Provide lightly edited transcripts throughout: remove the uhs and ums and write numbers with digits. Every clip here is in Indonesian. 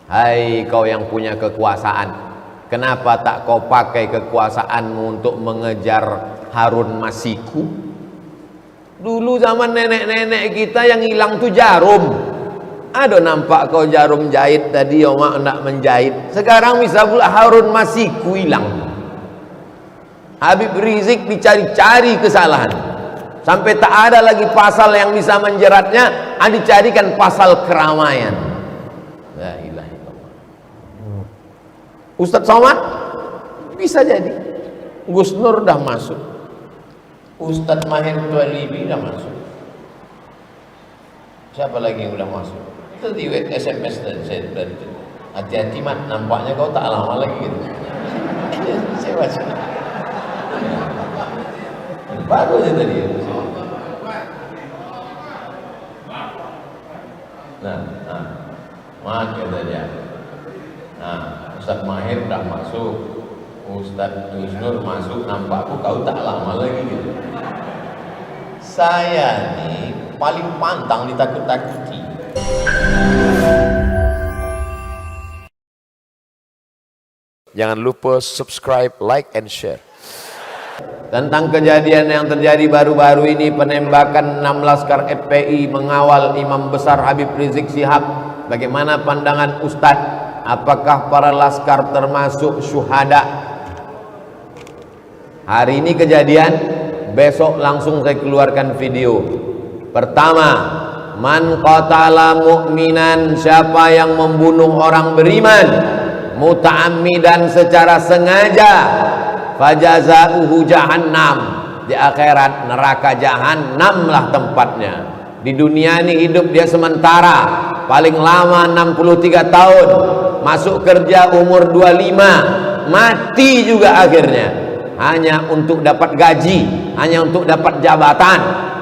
Hai kau yang punya kekuasaan, kenapa tak kau pakai kekuasaanmu untuk mengejar Harun Masiku? Dulu zaman nenek-nenek kita yang hilang tuh jarum. Ada nampak kau jarum jahit tadi, mak nak menjahit. Sekarang bisa pula Harun Masiku hilang. Habib Rizik dicari-cari kesalahan, sampai tak ada lagi pasal yang bisa menjeratnya, dicarikan pasal keramaian. La ilaha illallah. Ustadz Somad bisa jadi, Gus Nur dah masuk, Ustadz Mahir Tualibi dah masuk, siapa lagi yang udah masuk? Itu di SMS dan saya dari itu, hati-hati mat, nampaknya kau tak lama lagi gitu. Saya baca baru aja tadi ya. Mat kata dia. Ustadz Mahir dah masuk, Ustadz Gus Nur masuk, nampakku kau tak lama lagi gitu. Saya nih paling pantang ditakut-takuti. Jangan lupa subscribe, like, and share. Tentang kejadian yang terjadi baru-baru ini, penembakan 6 laskar FPI mengawal Imam Besar Habib Rizik Syihab. Bagaimana pandangan Ustadz? Apakah para laskar termasuk syuhada? Hari ini kejadian, besok langsung saya keluarkan video. Pertama, man qatala mu'minan, siapa yang membunuh orang beriman muta'ammidan secara sengaja, fajazauhu jahannam, di akhirat neraka jahannam lah tempatnya. Di dunia ini hidup dia sementara, paling lama 63 tahun, masuk kerja umur 25, mati juga akhirnya, hanya untuk dapat gaji, hanya untuk dapat jabatan.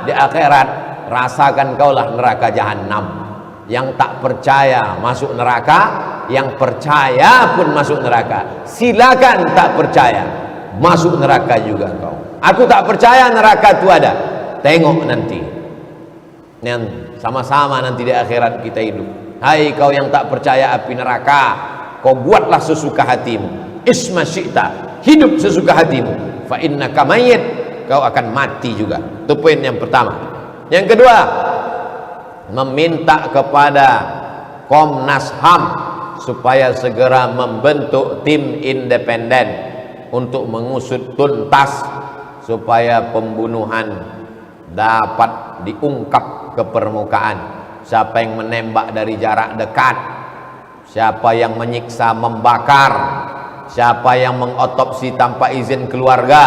Di akhirat rasakan kaulah neraka jahannam. Yang tak percaya masuk neraka, yang percaya pun masuk neraka. Silakan tak percaya, masuk neraka juga kau. Aku tak percaya neraka itu ada. Tengok nanti, sama-sama nanti di akhirat kita hidup. Hai kau yang tak percaya api neraka, kau buatlah sesuka hatimu. Isma syi'ta, hidup sesuka hatimu. Fa innaka mayyit, kau akan mati juga. Itu poin yang pertama. Yang kedua, meminta kepada Komnas HAM supaya segera membentuk tim independen untuk mengusut tuntas supaya pembunuhan dapat diungkap ke permukaan. Siapa yang menembak dari jarak dekat, siapa yang menyiksa, membakar, siapa yang mengotopsi tanpa izin keluarga,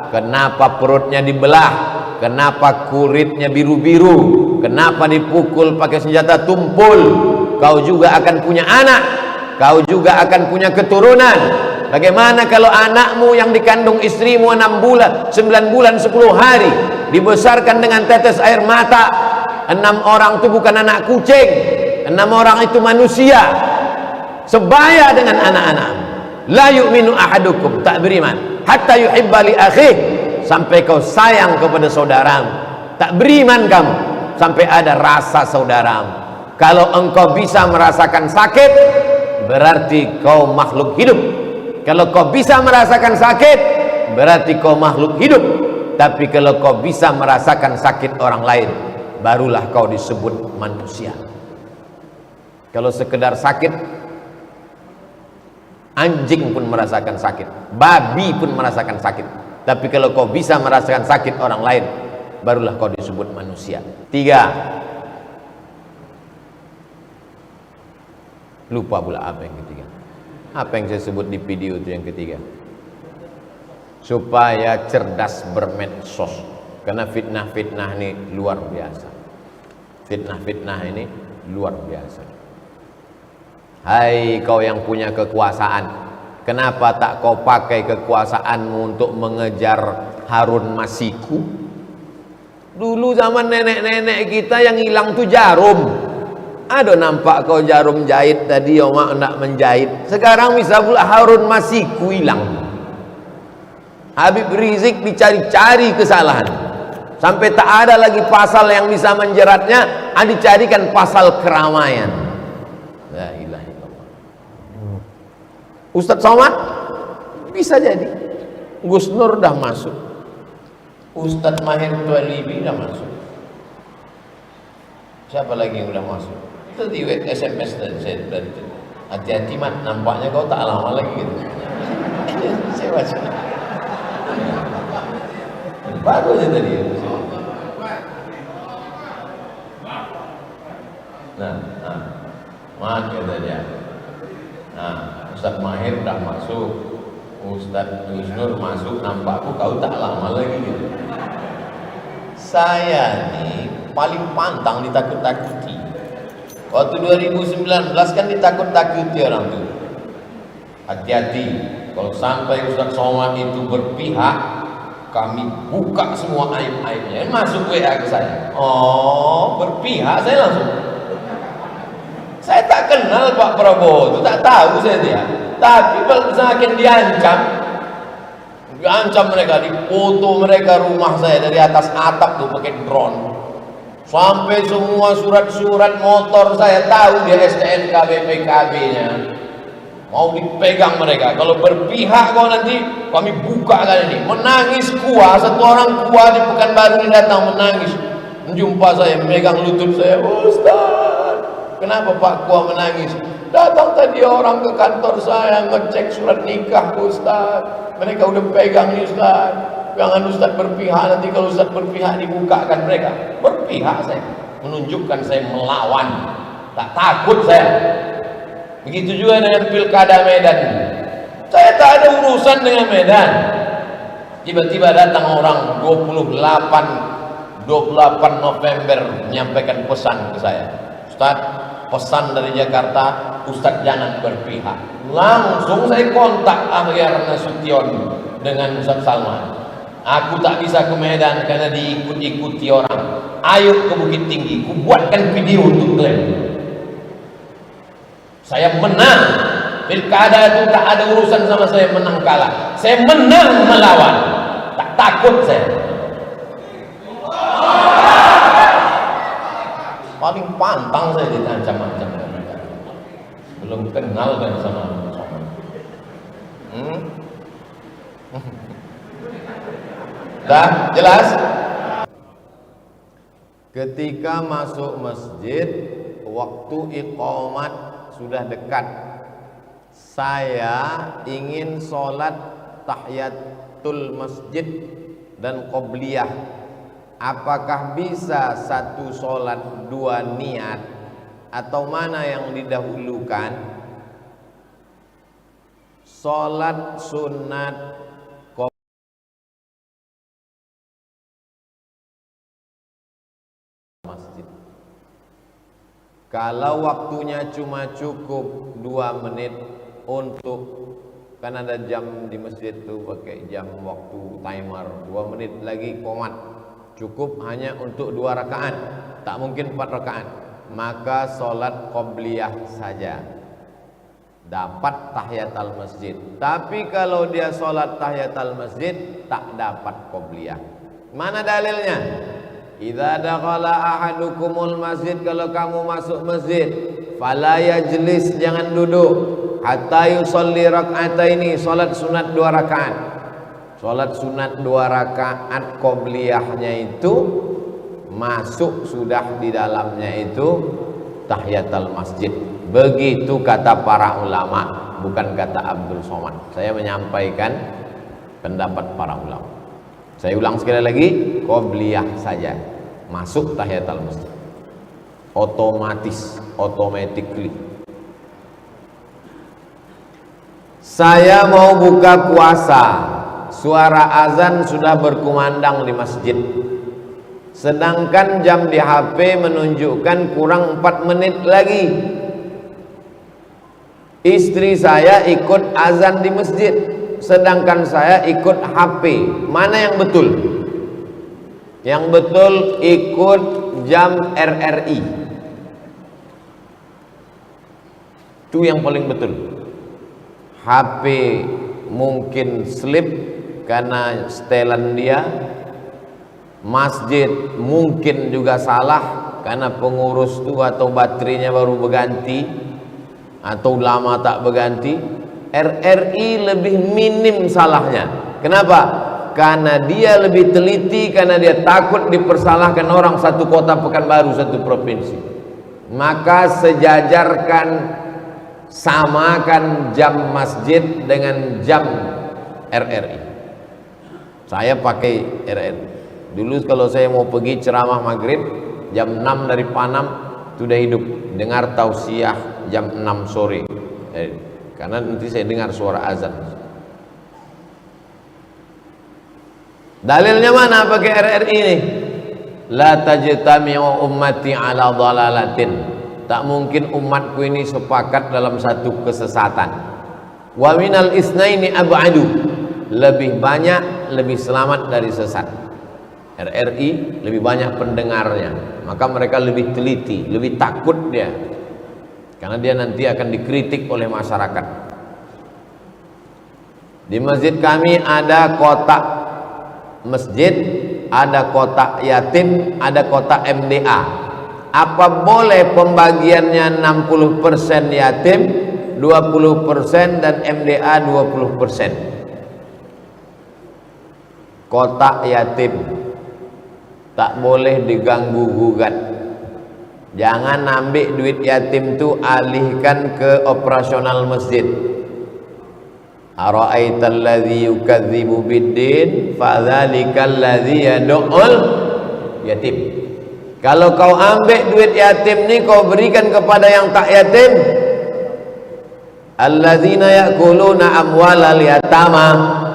kenapa perutnya dibelah, kenapa kulitnya biru-biru, kenapa dipukul pakai senjata tumpul. Kau juga akan punya anak, kau juga akan punya keturunan. Bagaimana kalau anakmu yang dikandung istrimu 6 bulan, 9 bulan 10 hari, dibesarkan dengan tetes air mata? 6 orang itu bukan anak kucing, 6 orang itu manusia sebaya dengan anak-anak. La yu'minu ahadukum, tak beriman hatta yuhibba li akhih, sampai kau sayang kepada saudaramu. Tak beriman kamu sampai ada rasa saudaramu. Kalau engkau bisa merasakan sakit, berarti kau makhluk hidup. Kalau kau bisa merasakan sakit, berarti kau makhluk hidup. Tapi kalau kau bisa merasakan sakit orang lain, barulah kau disebut manusia. Kalau sekedar sakit, anjing pun merasakan sakit, babi pun merasakan sakit. Tapi kalau kau bisa merasakan sakit orang lain, barulah kau disebut manusia. 3, lupa pula apa yang ketiga. Apa yang saya sebut di video itu yang ketiga? Supaya cerdas bermedsos. Karena fitnah-fitnah ini luar biasa. Fitnah-fitnah ini luar biasa. Hai kau yang punya kekuasaan, kenapa tak kau pakai kekuasaanmu untuk mengejar Harun Masiku? Dulu zaman nenek-nenek kita yang hilang tuh jarum. Ada nampak kau jarum jahit tadi, mak nak menjahit. Sekarang bisa pula Harun Masiku hilang. Habib Rizik dicari-cari kesalahan, sampai tak ada lagi pasal yang bisa menjeratnya, dicarikan pasal keramaian. La ilaha illallah. Ustadz Somad bisa jadi. Gus Nur dah masuk, Ustadz Mahir Tualibi dah masuk. Siapa lagi yang udah masuk? Itu di SMS dan saya tadi. Hati-hati Mat, nampaknya kau tak lama lagi gitu. Saya baca. Baru aja tadi. Nah, Mat kata dia. Nah, Ustadz Mahir dah masuk, Ustadz Gus Nur masuk, nampakku kau tak lama lagi gitu. Saya nih paling pantang ditakut-takuti. Waktu 2019 kan ditakut-takuti orang tuh. Hati-hati, kalau sampai Ustadz Somad itu berpihak, kami buka semua aib-aibnya. Masuk WA ke saya. Oh, berpihak, saya langsung. Saya tak kenal Pak Prabowo, itu tak tahu saya dia. Tapi kalau semakin diancam mereka, dipoto mereka rumah saya dari atas atap tuh pakai drone. Sampai semua surat-surat motor saya tahu di STNK BPKB-nya. Mau dipegang mereka. Kalau berpihak kau nanti kami buka kali ini. Menangis kuah, satu orang kuah di Pekanbaru ini datang menangis. Menjumpa saya, memegang lutut saya. Ustaz, kenapa Pak Kuah menangis? Datang tadi orang ke kantor saya ngecek surat nikah Ustaz. Mereka udah pegang nih Ustaz. Jangan Ustaz berpihak, nanti kalau Ustaz berpihak dibukakan mereka. Berpihak saya, menunjukkan saya melawan, tak takut saya. Begitu juga dengan Pilkada Medan. Saya tak ada urusan dengan Medan. Tiba-tiba datang orang 28 November menyampaikan pesan ke saya. Ustaz, pesan dari Jakarta, Ustaz jangan berpihak. Langsung saya kontak Akhyar Nasution dengan Ustaz Salman. Aku tak bisa ke Medan karena diikut-ikuti orang. Ayo ke Bukit Tinggi, ku buatkan video untuk klaim. Saya menang. Pilkada itu tak ada urusan sama saya menang kalah. Saya menang melawan. Tak takut saya. Paling pantang saya diancam-ancam mereka. Belum kenal kan sama dah jelas? Ketika masuk masjid, waktu iqamat sudah dekat. Saya ingin sholat tahiyatul masjid dan qobliyah. Apakah bisa satu sholat dua niat, atau mana yang didahulukan? Sholat sunat masjid. Kalau waktunya cuma cukup 2 menit untuk, kan ada jam di masjid tuh pakai jam waktu timer, 2 menit lagi qomat, cukup hanya untuk 2 rakaat, tak mungkin 4 rakaat, maka sholat qobliyah saja, dapat tahiyatul masjid. Tapi kalau dia sholat tahiyatul masjid tak dapat qobliyah. Mana dalilnya? Idza dakhala ahadukumul masjid, kalau kamu masuk masjid, fala yajlis, jangan duduk, hatta yusolli rak'ataini, salat sunat 2 rakaat. Salat sunat 2 rakaat qobliyahnya itu masuk sudah di dalamnya itu tahiyatul masjid. Begitu kata para ulama, bukan kata Abdul Somad. Saya menyampaikan pendapat para ulama. Saya ulang sekali lagi, qobliyah saja, masuk tahiyatul masjid, otomatis, automatically. Saya mau buka puasa, suara azan sudah berkumandang di masjid, sedangkan jam di HP menunjukkan kurang 4 menit lagi. Istri saya ikut azan di masjid, sedangkan saya ikut HP. Mana yang betul? Yang betul ikut jam RRI. Itu yang paling betul. HP mungkin slip karena setelan dia. Masjid mungkin juga salah karena pengurus itu atau baterainya baru berganti. atau ulama tak berganti, RRI lebih minim salahnya. Kenapa? Karena dia lebih teliti, karena dia takut dipersalahkan orang satu kota Pekanbaru, satu provinsi. Maka sejajarkan, samakan jam masjid dengan jam RRI. Saya pakai RRI. Dulu kalau saya mau pergi ceramah maghrib jam 6 dari Panam sudah hidup, dengar tausiah jam 6 sore, karena nanti saya dengar suara azan. Dalilnya mana pakai RRI ini? La tajtami'u ummati ala dhalalatin. Tak mungkin umatku ini sepakat dalam satu kesesatan. Wa minal isnaini ab'adu. Lebih banyak, lebih selamat dari sesat. RRI lebih banyak pendengarnya, maka mereka lebih teliti, lebih takut dia, karena dia nanti akan dikritik oleh masyarakat. Di masjid kami ada kotak masjid, ada kotak yatim, ada kotak MDA. Apa boleh pembagiannya 60% yatim, 20% dan MDA 20%? Kotak yatim tak boleh diganggu gugat. Jangan ambil duit yatim tu alihkan ke operasional masjid. Ara'aital ladzi yukadzibu biddin fadzalikal ladzi yad'ul yatim. Kalau kau ambil duit yatim ni kau berikan kepada yang tak yatim, alladzina ya'kuluna amwalal yatama,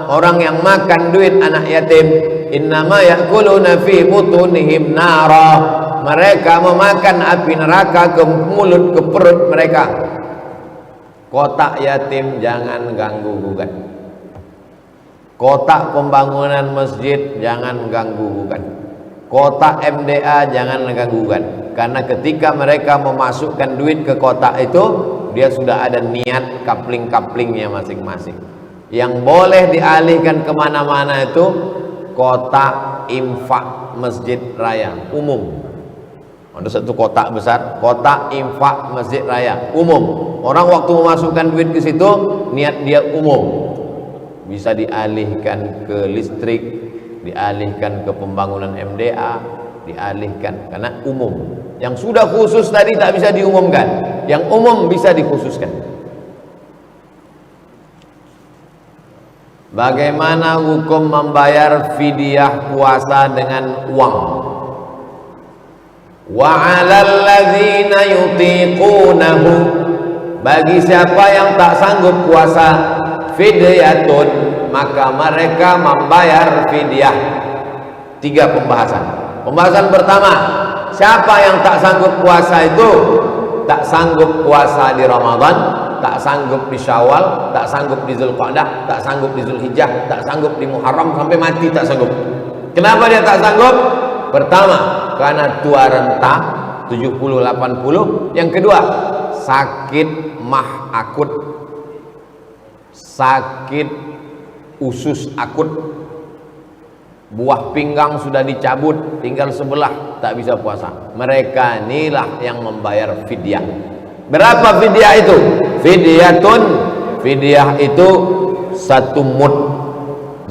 orang yang makan duit anak yatim, innama ya'kuluna fi butunihim nara, mereka memakan api neraka ke mulut, ke perut mereka. Kotak yatim jangan ganggu gugat. Kotak pembangunan masjid jangan ganggu gugat. Kotak MDA jangan ganggu gugat. Karena ketika mereka memasukkan duit ke kotak itu, dia sudah ada niat kapling-kaplingnya masing-masing. Yang boleh dialihkan kemana-mana itu kotak infak masjid raya umum. Ada satu kotak besar, kotak infak masjid raya umum. Orang waktu memasukkan duit ke situ, niat dia umum. Bisa dialihkan ke listrik, dialihkan ke pembangunan MDA, dialihkan karena umum. Yang sudah khusus tadi tak bisa diumumkan, yang umum bisa dikhususkan. Bagaimana hukum membayar fidyah puasa dengan uang? Wa 'alal ladzina yutiqunahu, bagi siapa yang tak sanggup puasa, fidyatun, maka mereka membayar fidyah. 3 pembahasan. Pembahasan pertama, siapa yang tak sanggup puasa itu? Tak sanggup puasa di Ramadan, tak sanggup di Syawal, tak sanggup di Zulqa'dah, tak sanggup di Zulhijjah, tak sanggup di Muharram, sampai mati tak sanggup. Kenapa dia tak sanggup? Pertama, karena tua renta 70-80. Yang kedua, sakit mah akut, sakit usus akut, buah pinggang sudah dicabut, tinggal sebelah, tak bisa puasa. Mereka inilah yang membayar fidyah. Berapa fidyah itu? Fidyatun, fidyah itu 1 mud.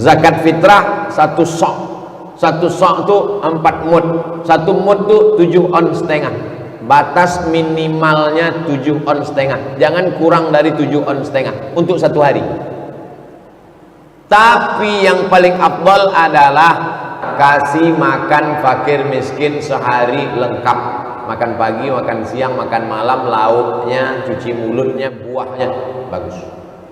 Zakat fitrah 1 sok. 1 sok itu 4 mud. 1 mud itu 7 on setengah. Batas minimalnya 7 on setengah. Jangan kurang dari 7 on setengah untuk 1 hari. Tapi yang paling afdal adalah kasih makan fakir miskin sehari lengkap. Makan pagi, makan siang, makan malam, lauknya, cuci mulutnya, buahnya, bagus.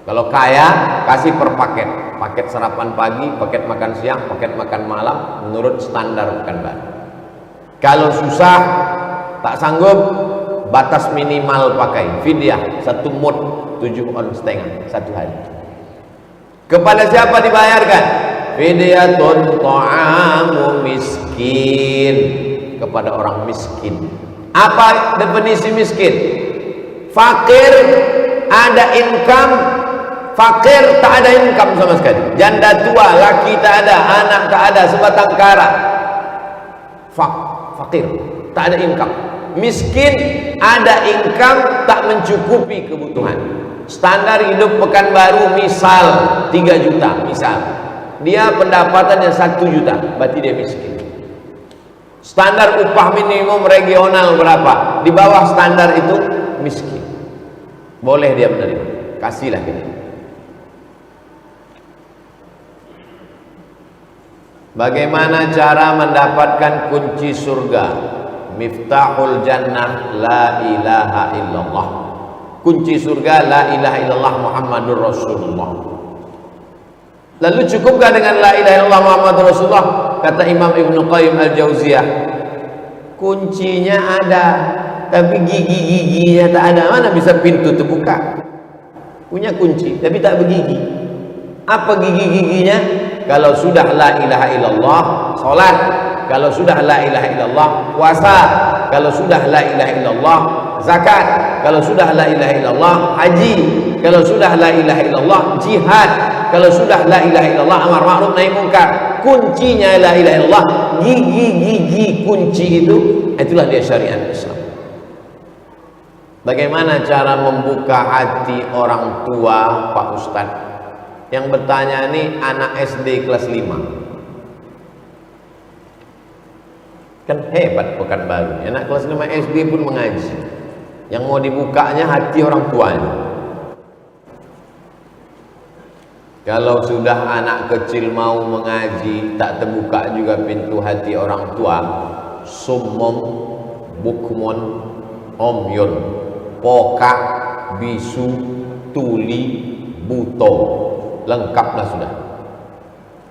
Kalau kaya, kasih per paket. Paket sarapan pagi, paket makan siang, paket makan malam, menurut standar Pekanbaru. Kalau susah, tak sanggup, batas minimal pakai fidyah 1 mud 7 on setengah 1 hari. Kepada siapa dibayarkan? Fidyatun ta'amu miskin, kepada orang miskin. Apa definisi miskin? Fakir ada income, fakir tak ada income sama sekali. Janda tua, laki tak ada, anak tak ada, sebatang kara. Fakir, tak ada income. Miskin ada income tak mencukupi kebutuhan. Standar hidup Pekanbaru misal 3 juta, misal dia pendapatannya 1 juta, berarti dia miskin. Standar upah minimum regional berapa? Di bawah standar itu miskin. Boleh dia menerima, kasihlah kita. Bagaimana cara mendapatkan kunci surga? Miftahul jannah la ilaha illallah. Kunci surga la ilaha illallah Muhammadur Rasulullah. Lalu cukupkah dengan la ilaha illallah Muhammadur Rasulullah? Kata Imam Ibnu Qayyim Al-Jauziyah, kuncinya ada, tapi gigi-giginya tak ada. Mana bisa pintu terbuka? Punya kunci tapi tak bergigi. Apa gigi-giginya? Kalau sudah la ilaha illallah salat, kalau sudah la ilaha illallah puasa, kalau sudah la ilaha illallah zakat, kalau sudah la ilaha illallah haji, kalau sudah la ilaha illallah jihad, kalau sudah la ilaha illallah amar ma'ruf nahi munkar. Kuncinya la ilaha illallah, gigi-gigi kunci itu, itulah dia syariat Islam. Bagaimana cara membuka hati orang tua, Pak Ustadz? Yang bertanya ini anak SD kelas 5. Kan hebat Pekanbaru, anak kelas 5 SD pun mengaji. Yang mau dibukanya hati orang tuanya. Kalau sudah anak kecil mau mengaji, tak terbuka juga pintu hati orang tua, summum bukmun omyun, pokak, bisu, tuli, buto, lengkaplah sudah.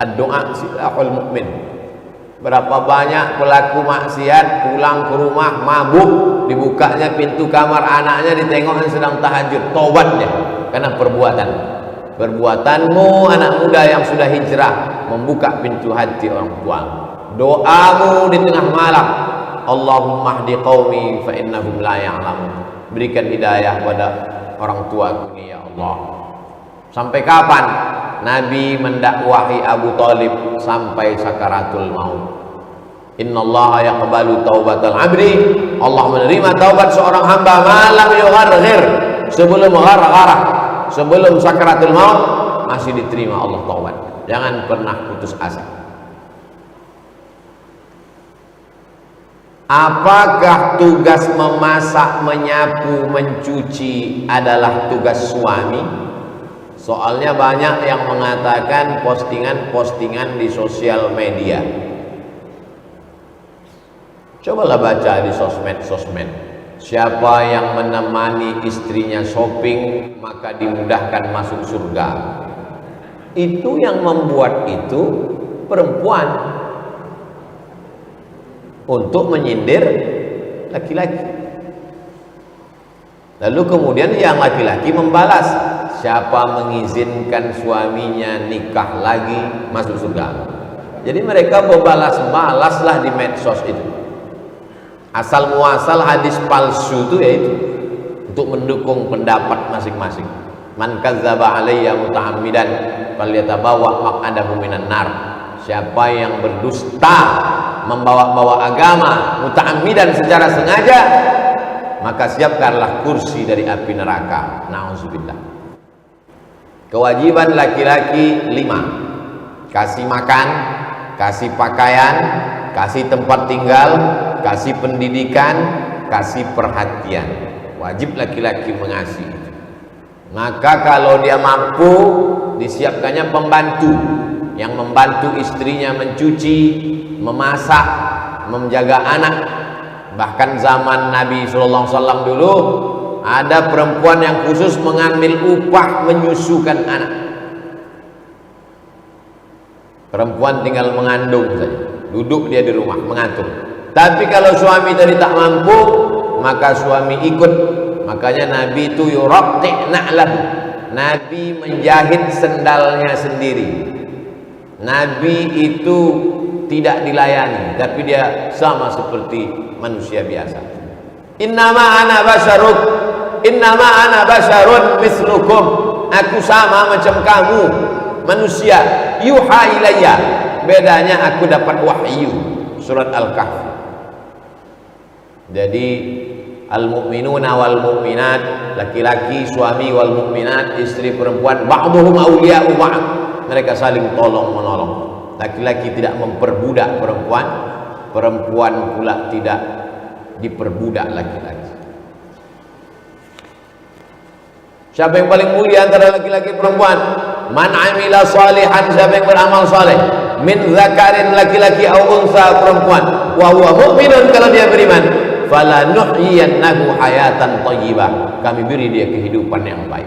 Ad-doa silahul mukmin. Berapa banyak pelaku maksiat pulang ke rumah mabuk, dibukanya pintu kamar anaknya, ditengoknya sedang tahajud, tobat dia karena perbuatanmu anak muda yang sudah hijrah, membuka pintu hati orang tua. Doamu di tengah malam, Allahumma hdi qaumi fa innahum la ya'lamun. Berikan hidayah pada orang tua ini ya Allah. Sampai kapan Nabi mendakwahi Abu Talib sampai sakaratul maut? Innallaha yaqbalu taubatal abdi. Allah menerima taubat seorang hamba malam yugharghir, sebelum ghargharah, sebelum sakaratul maut masih diterima Allah taubat. Jangan pernah putus asa. Apakah tugas memasak, menyapu, mencuci adalah tugas suami? Soalnya banyak yang mengatakan postingan-postingan di sosial media. Cobalah baca di sosmed. Siapa yang menemani istrinya shopping maka dimudahkan masuk surga. Itu yang membuat itu perempuan untuk menyindir laki-laki. Lalu kemudian yang laki-laki membalas, siapa mengizinkan suaminya nikah lagi masuk surga. Jadi mereka berbalas-balaslah di medsos itu. Asal muasal hadis palsu itu yaitu untuk mendukung pendapat masing-masing. Man kadzdzaba alayya muta'ammidan falyatabawwa maq'adahu minan nar. Siapa yang berdusta, membawa-bawa agama muta'ammidan secara sengaja, maka siapkanlah kursi dari api neraka. Na'udzubillah. Kewajiban laki-laki 5. Kasih makan, kasih pakaian, kasih tempat tinggal, kasih pendidikan, kasih perhatian. Wajib laki-laki mengasihi. Maka kalau dia mampu, disiapkannya pembantu yang membantu istrinya mencuci, memasak, menjaga anak. Bahkan zaman Nabi SAW dulu ada perempuan yang khusus mengambil upah menyusukan anak. Perempuan tinggal mengandung saja, duduk dia di rumah mengatur. Tapi kalau suami tadi tak mampu, maka suami ikut. Makanya Nabi itu yuraqti' na'lahu. Nabi menjahit sendalnya sendiri. Nabi itu tidak dilayani, tapi dia sama seperti manusia biasa. Innama ana basyarun mislukum. Aku sama macam kamu manusia. Yuha ilayya. Bedanya aku dapat wahyu. Surat Al-Kahfi. Jadi al-mu'minuna wal mu'minat, laki-laki suami wal mu'minat, istri perempuan, ba'duhum awliya'u ba'd, mereka saling tolong menolong. Laki-laki tidak memperbudak perempuan, perempuan pula tidak diperbudak laki-laki. Siapa yang paling mulia antara laki-laki perempuan? Man amila salihan, siapa yang beramal saleh, min zakarin, laki-laki, au unsa, perempuan, wa huwa mu'minun, kalau dia beriman, fala nuhyiyannahu hayatan thayyibah, kami beri dia kehidupan yang baik.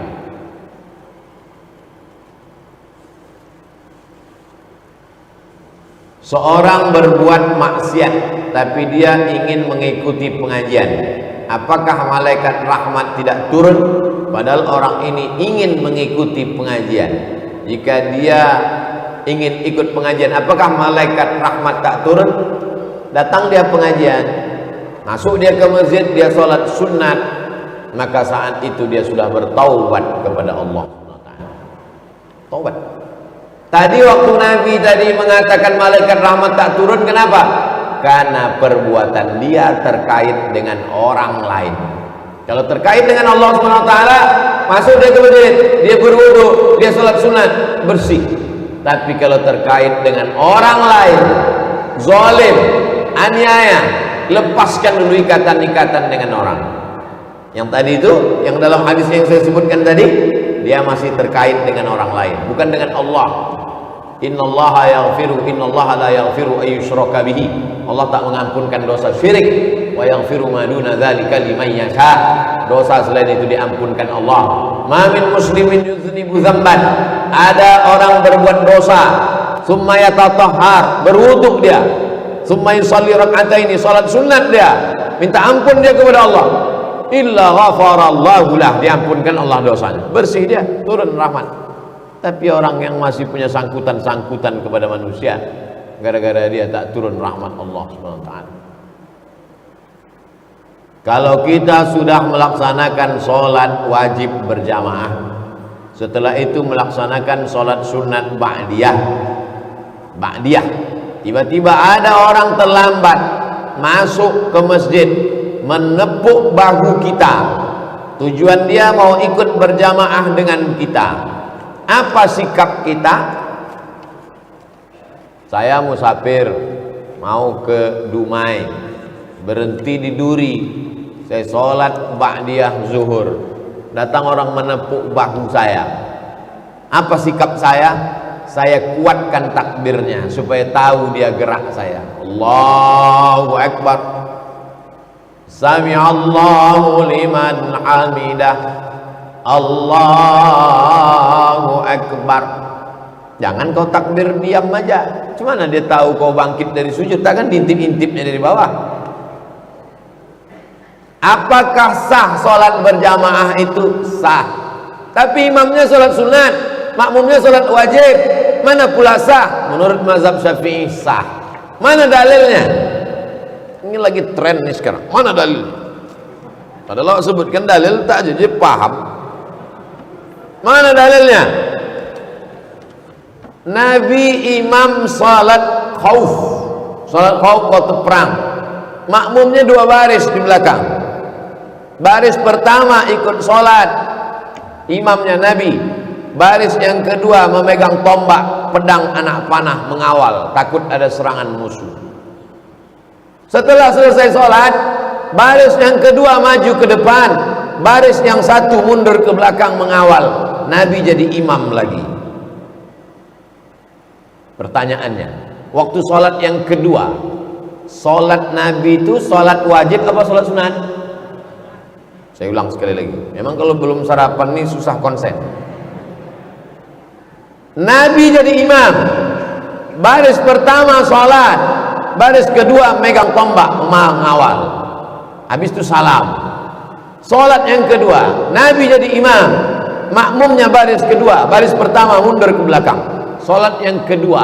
Seorang berbuat maksiat tapi dia ingin mengikuti pengajian, apakah malaikat rahmat tidak turun? Padahal orang ini ingin mengikuti pengajian. Jika dia ingin ikut pengajian, apakah malaikat rahmat tak turun? Datang dia pengajian, masuk dia ke masjid, dia sholat sunat, maka saat itu dia sudah bertaubat kepada Allah. Taubat. Tadi waktu Nabi tadi mengatakan malaikat rahmat tak turun, kenapa? Karena perbuatan dia terkait dengan orang lain. Kalau terkait dengan Allah SWT, masuk dia ke masjid, dia berwudu, dia sholat sunat, bersih. Tapi kalau terkait dengan orang lain, zalim, aniaya, lepaskan dulu ikatan-ikatan dengan orang. Yang tadi itu, yang dalam hadis yang saya sebutkan tadi, dia masih terkait dengan orang lain, bukan dengan Allah. Innallaha yaghfiru, innallaha la yaghfiru ayyushraka bihi. Allah tak mengampunkan dosa syirik, wa yaghfiru ma duna dzalika liman yasha. Dosa selain itu diampunkan Allah. Ma min muslimin yuznibu dzamban, ada orang berbuat dosa, summa yatatahhar, berwudu dia, summa yusalli rak'ataini, salat sunat dia, minta ampun dia kepada Allah, illa ghafarallahu lah, diampunkan Allah dosanya, bersih dia, turun rahmat. Tapi orang yang masih punya sangkutan-sangkutan kepada manusia, gara-gara dia tak turun rahmat Allah SWT. Kalau kita sudah melaksanakan sholat wajib berjamaah, setelah itu melaksanakan sholat sunat ba'diyah, tiba-tiba ada orang terlambat masuk ke masjid, menepuk bahu kita, tujuan dia mau ikut berjamaah dengan kita. Apa sikap kita? Saya musafir, mau ke Dumai, berhenti di Duri, saya sholat ba'diyah zuhur, datang orang menepuk bahu saya. Apa sikap saya? Saya kuatkan takbirnya supaya tahu dia gerak saya. Allahu Akbar, Sami'allahu liman hamidah, Allahu Akbar. Jangan kau takbir diam aja. Cumana dia tahu kau bangkit dari sujud? Takkan diintip-intipnya dari bawah. Apakah sah sholat berjamaah itu? Sah. Tapi imamnya sholat sunat, makmumnya sholat wajib, mana pula sah? Menurut mazhab Syafi'i sah. Mana dalilnya? Ini lagi tren nih sekarang. Mana dalilnya? Padahal sebutkan dalil tak jadi paham. Mana dalilnya? Nabi imam salat khauf, salat khauf waktu perang, makmumnya dua baris di belakang. Baris pertama ikut salat, imamnya Nabi. Baris yang kedua memegang tombak, pedang, anak panah, mengawal, takut ada serangan musuh. Setelah selesai salat, baris yang kedua maju ke depan, baris yang satu mundur ke belakang mengawal. Nabi jadi imam lagi. Pertanyaannya, waktu sholat yang kedua, sholat Nabi itu sholat wajib apa sholat sunat? Saya ulang sekali lagi, memang kalau belum sarapan nih susah konsen. Nabi jadi imam, baris pertama sholat, baris kedua megang tombak mengawal, habis itu salam. Sholat yang kedua, Nabi jadi imam, makmumnya baris kedua, baris pertama mundur ke belakang. Sholat yang kedua,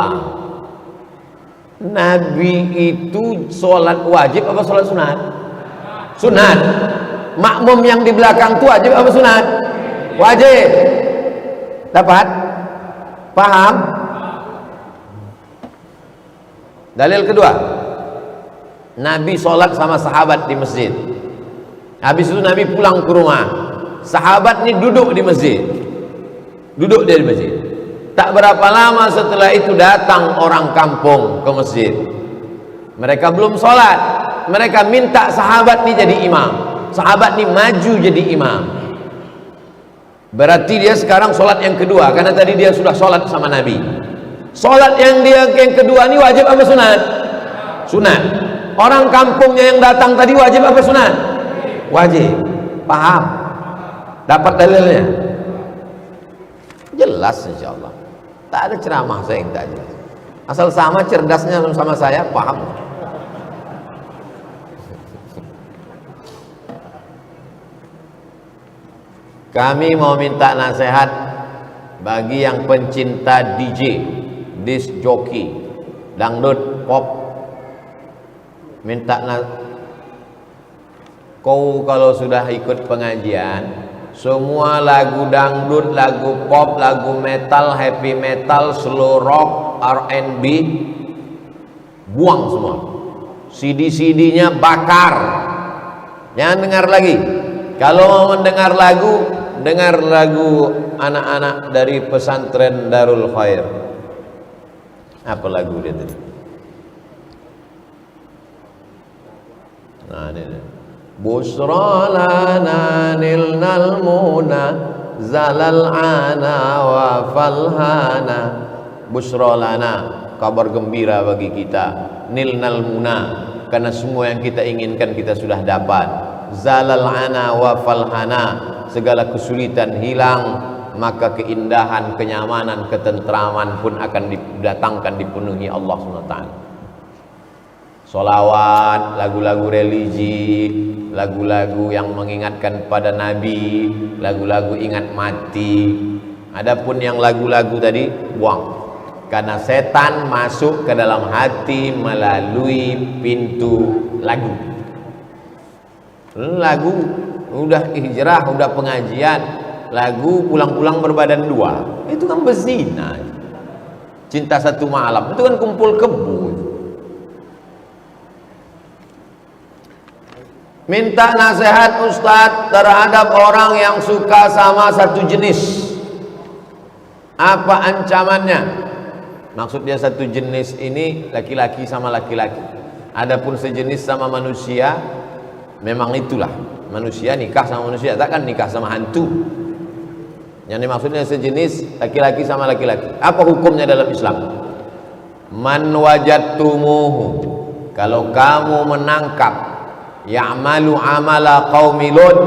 Nabi itu sholat wajib apa sholat sunat? Sunat. Makmum yang di belakang itu wajib apa sunat? Wajib. Dapat? Paham? Dalil kedua, Nabi sholat sama sahabat di masjid. Habis itu Nabi pulang ke rumah. Sahabat ini duduk di masjid. Duduk dia di masjid. Tak berapa lama setelah itu datang orang kampung ke masjid. Mereka belum sholat. Mereka minta sahabat ini jadi imam. Sahabat ini maju jadi imam. Berarti dia sekarang sholat yang kedua, karena tadi dia sudah sholat sama Nabi. Sholat yang kedua ini wajib apa sunat? Sunat. Orang kampungnya yang datang tadi wajib apa sunat? Wajib. Paham? Dapat dalilnya? Jelas insyaallah. Tak ada ceramah saya yang tak jelas. Asal sama cerdasnya sama saya, paham. Kami mau minta nasihat bagi yang pencinta DJ, disc jockey, dangdut, pop. Minta kau kalau sudah ikut pengajian, semua lagu dangdut, lagu pop, lagu metal, happy metal, slow rock, R&B, buang semua. CD-CD-nya bakar. Jangan dengar lagi. Kalau mau mendengar lagu, dengar lagu anak-anak dari pesantren Darul Khair. Apa lagu dia tadi? Nah, ini. Busra lana nilnal muna zalal ana wa falhana. Busra lana, kabar gembira bagi kita. Nilnal muna, karena semua yang kita inginkan kita sudah dapat. Zalal ana wa falhana, segala kesulitan hilang, maka keindahan, kenyamanan, ketentraman pun akan didatangkan, dipenuhi Allah SWT. Solawat, lagu-lagu religi, lagu-lagu yang mengingatkan pada Nabi, lagu-lagu ingat mati. Adapun yang lagu-lagu tadi buang, karena setan masuk ke dalam hati melalui pintu lagu. Lagu udah hijrah, udah pengajian, lagu pulang-pulang berbadan dua, itu kan berzina. Cinta satu malam, itu kan kumpul kebo. Minta nasihat Ustadz terhadap orang yang suka sama satu jenis. Apa ancamannya? Maksud dia satu jenis ini laki-laki sama laki-laki. Adapun sejenis sama manusia, memang itulah manusia nikah sama manusia, takkan nikah sama hantu. Yang dimaksudnya sejenis laki-laki sama laki-laki. Apa hukumnya dalam Islam? Man wajadtumuhu, kalau kamu menangkap ya'malu amala qaumi Lut,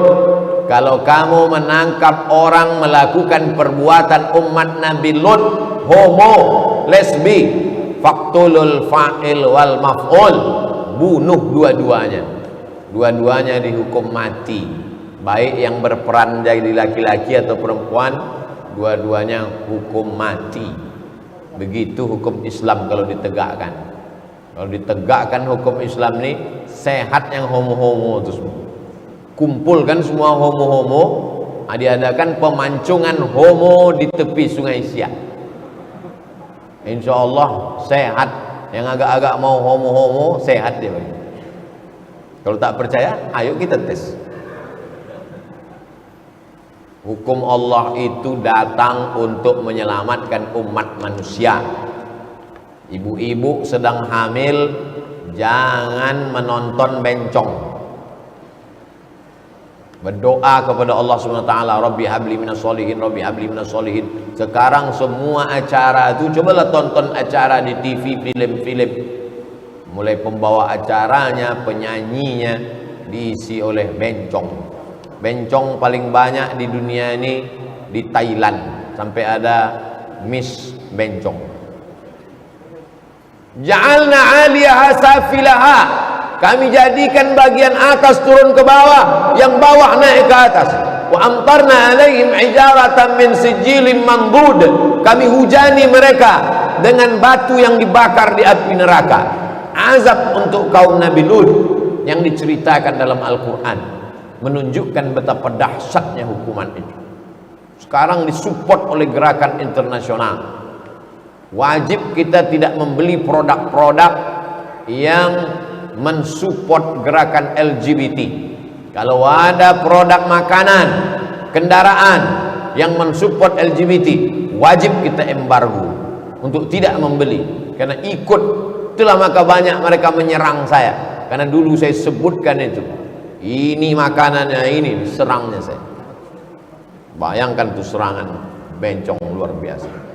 kalau kamu menangkap orang melakukan perbuatan umat Nabi Lut, homo, lesbi, faktulul fa'il wal maf'ul, bunuh dua-duanya. Dua-duanya dihukum mati, baik yang berperan jadi laki-laki atau perempuan, dua-duanya hukum mati. Begitu hukum Islam kalau ditegakkan. Kalau ditegakkan hukum Islam ini, sehat yang homo-homo itu semua. Kumpulkan semua homo-homo, diadakan pemancingan homo di tepi Sungai Siak. Insya Allah sehat. Yang agak-agak mau homo-homo, sehat dia. Kalau tak percaya, ayo kita tes. Hukum Allah itu datang untuk menyelamatkan umat manusia. Ibu-ibu sedang hamil, jangan menonton bencong. Berdoa kepada Allah SWT, Rabbi habli minas solihin, Rabbi habli minas solihin. Sekarang semua acara itu, cobalah tonton acara di TV, film-film. Mulai pembawa acaranya, penyanyinya diisi oleh bencong. Bencong paling banyak di dunia ini di Thailand, sampai ada Miss Bencong. Ja'alna 'aliyaha safilaha, kami jadikan bagian atas turun ke bawah, yang bawah naik ke atas. Wa amtarna 'alaihim hijaratan min sijilin mandud, kami hujani mereka dengan batu yang dibakar di api neraka. Azab untuk kaum Nabi Lut yang diceritakan dalam Al-Quran menunjukkan betapa dahsyatnya hukuman itu. Sekarang disupport oleh gerakan internasional. Wajib kita tidak membeli produk-produk yang mensupport gerakan LGBT. Kalau ada produk makanan, kendaraan yang mensupport LGBT, wajib kita embargo untuk tidak membeli, karena ikut. Itulah maka banyak mereka menyerang saya, karena dulu saya sebutkan itu, ini makanannya, ini serangnya saya. Bayangkan tuh serangan bencong luar biasa.